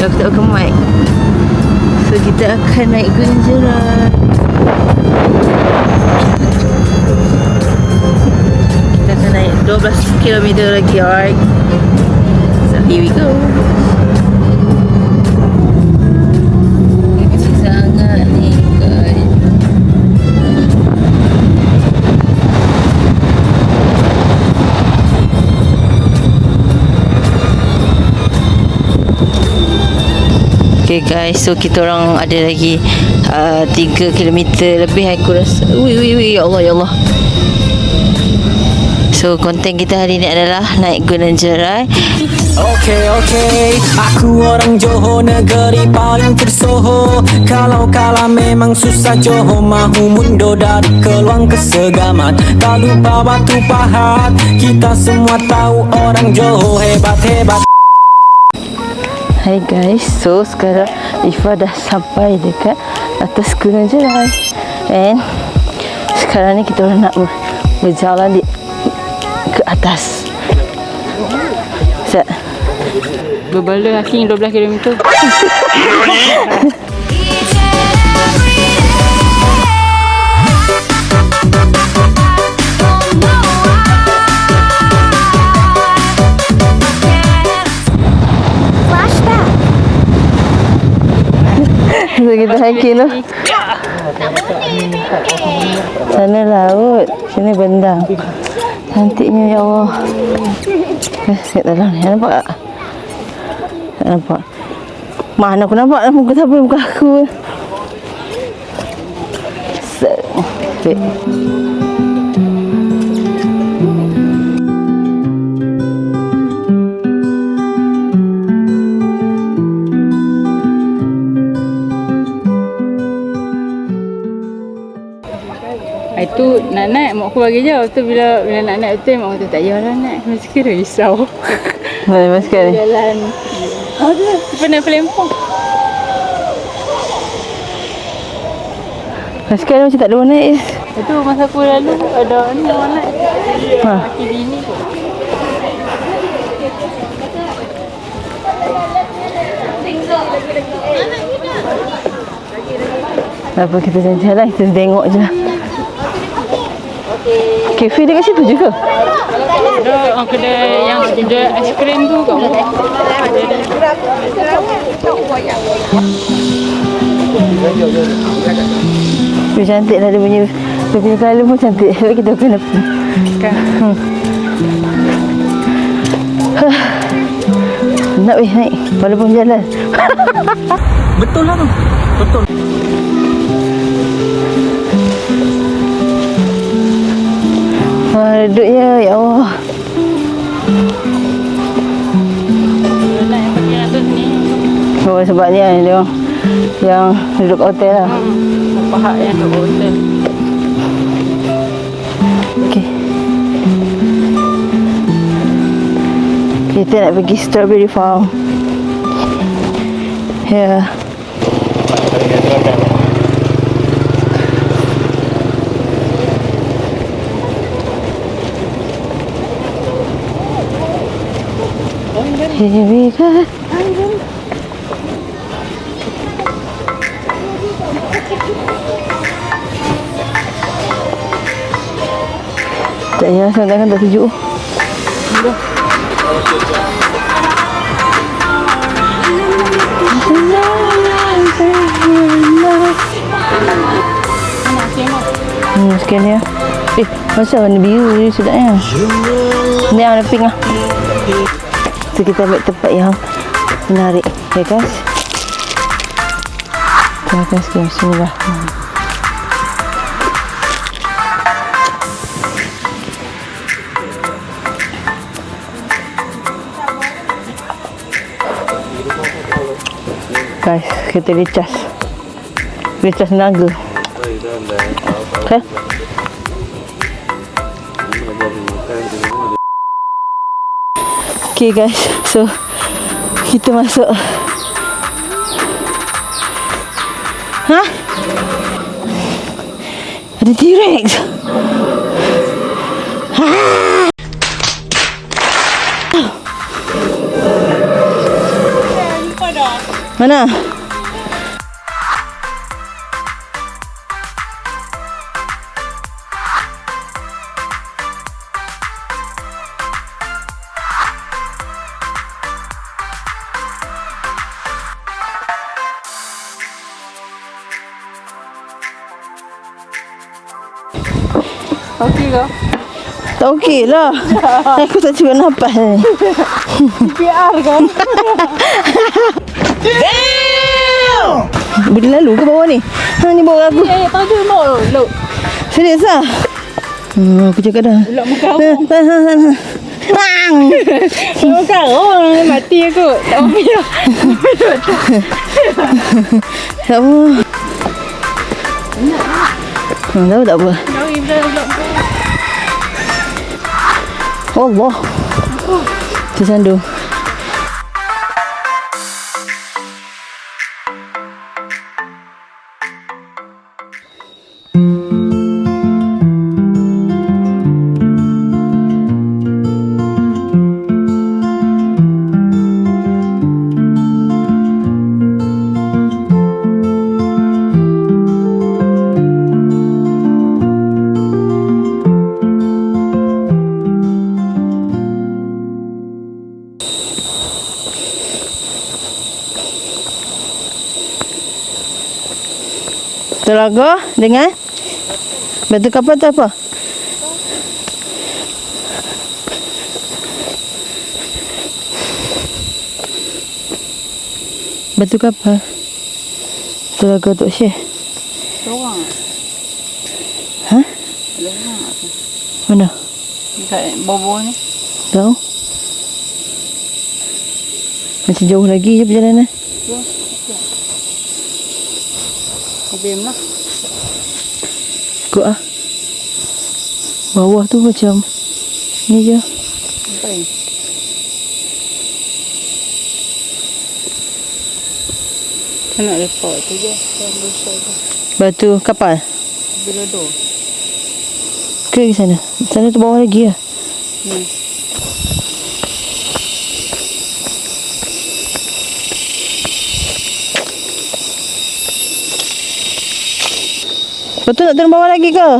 Aku tak pakai mic. So kita akan naik Gunung Jerai. Kita akan naik 12 km lagi, alright. So here we go. Kecil sangat ni guys. Okay guys, so kita orang ada lagi 3 km lebih aku rasa. Ui, ya Allah, ya Allah. So konten kita hari ni adalah naik Gunung Jerai. Okay, aku orang Johor, negeri paling tersohor. Kalau memang susah Johor, mahu mundur dari keluang kesegaman. Tak lupa batu pahat, kita semua tahu orang Johor hebat-hebat. Hai guys, so sekarang Ifa dah sampai dekat atas Gunung Jerai. And sekarang ni kita orang nak berjalan ke atas. Set. Berbala hiking 12 km. So kita hiking tu. Sana laut, sini bendang. Cantiknya, ya Allah. Kat dalam ni, nampak tak? Tak nampak. Mana aku nampak muka siapa, muka aku. Wait. Itu nak naik, mak aku bagi je. Lepas tu bila nak naik betul, mak kata tak payahlah naik. Mesti kira risau. Mana basikal ni? Jalan. Oh tu, pernah pelempong. Basikal ni macam tak ada orang naik je. Itu masa aku lalu ada ni orang naik. Ha. Laki bini kot. Apa kita jalan-jalan, kita tengok je. Kafe dekat situ je ke? Ada orang kedai yang jual aiskrim tu kat bawah. Dia cantik lah, dia punya colour pun cantik. Kita kena Kan. nak naik walaupun jalan. Betul lah tu. Betul. Redutnya, ya Allah. Nak yang bagian atas ni. Oh, sebabnya dia orang yang duduk hotel lah. Pahak yang duduk hotel. Okey. Kita nak pergi Strawberry Farm. Ya. Here we go. Tak payah sangat tak sejuk. Sekian ya. Masa warna biru ni sedapnya. Ni yang warna pink lah. So kita ambil tempat yang menarik, ya guys. Kita akan skim. Bismillah. Guys, kita recharge naga. Okay. Okay guys, so kita masuk. Hah? Ada T-Rex. Lupa dah. Mana? Okey kau? Tak okey lah. Aku tak cuba nafas ni. PR kau? Boleh lalu ke bawah ni? Ni bawah aku. Ya, tahu je lo. Serius lah. Aku cakap dah. Elok muka aku. Bang! Muka aku mati aku. Tak apa dah. Tak apa. Tahu tak apa. Tahu Ibra elok muka. Allah. Tersandu. Telaga dengan batu kapal tu apa? Batu kapal. Telaga Tok Syekh. Seorang. Ha? Seorang. Mana? Dekat bawah ni. Tahu? Masih jauh lagi je perjalanan. Bim lah. Ikut ah. Bawah tu macam ni je. Sampai. Saya nak lepak tu je. Saya besar tu. Batu kapal. Bila tu. Ke sana. Sana tu bawah lagi lah. Betul nak turun bawah lagi ke?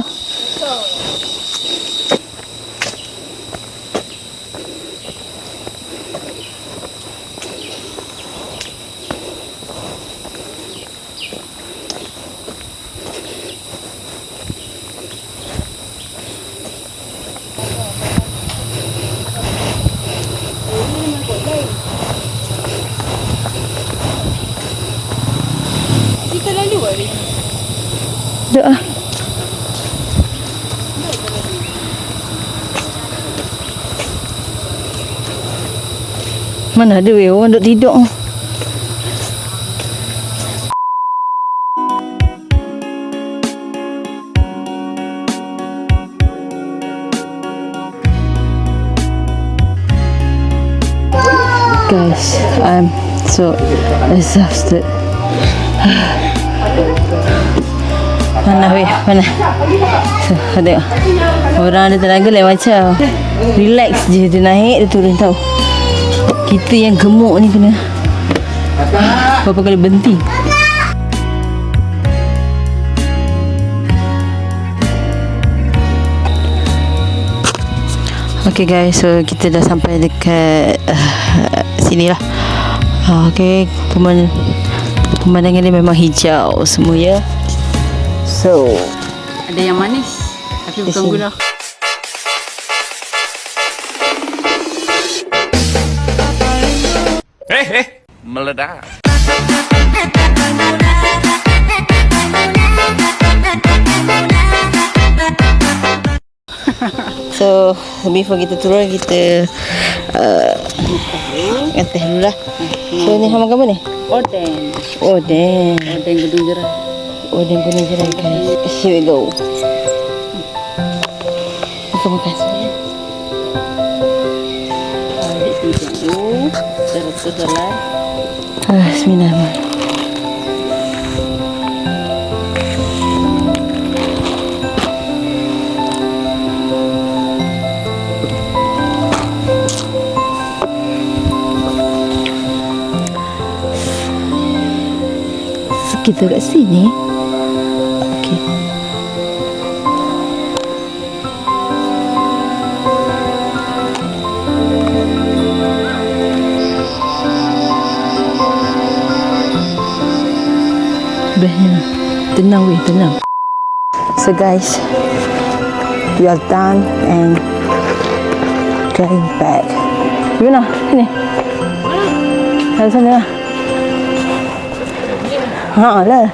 Kita lalu hari ni. Duk ah. Mana ada weh orang duk tidur. Guys, I'm so exhausted. Mana weh, mana? So, tengok. Orang ada tenaga lain macam. Relax je, dia naik, dia turun tau. Kita yang gemuk ni kena berapa kali berhenti. Okay guys, so kita dah sampai dekat sini lah. Okay, pemandangan dia memang hijau semua ya. So Ada yang manis. Tapi bukan sini. gula. Meledak. So before kita turun, kita ngeteh dulu lah. So ni hang makan apa ni? Oden. Oden. Oden gedung jerah. Oden guna jerai guys. Here we go. Makan. Adik tidur. Terus jalan. Bismillahirrahmanirrahim. kita kat sini. Okey. Bestnya. Tenang weh, tenang. So guys, we are done and going back. Gimana? Sini. Ada sana lah. Haa lah.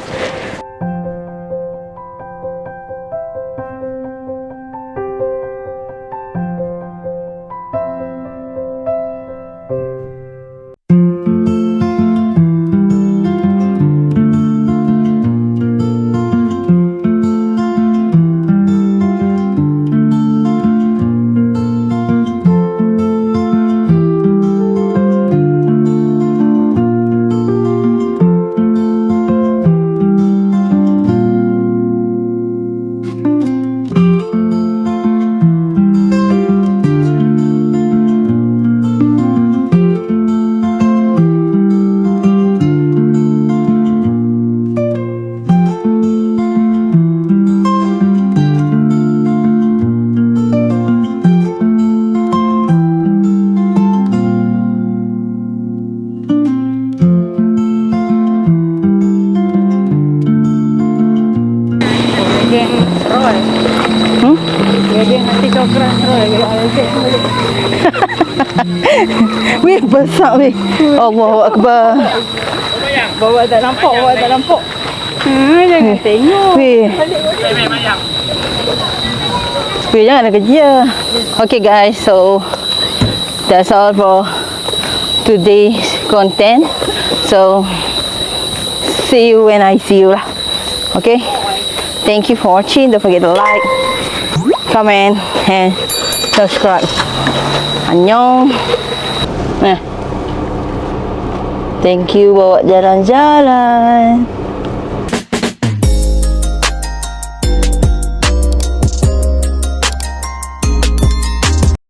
Jadi nanti kau keras lagi. Weh, besar weh. Allahu Akbar. Bawa tak nampak, bawa tak nampak. Jangan tengok. Weh. Weh, janganlah kerja. Okay guys, so that's all for today's content. So see you when I see you lah. Okay. Thank you for watching. Don't forget to like, comment and subscribe. Annyeong. Thank you bawa jalan-jalan.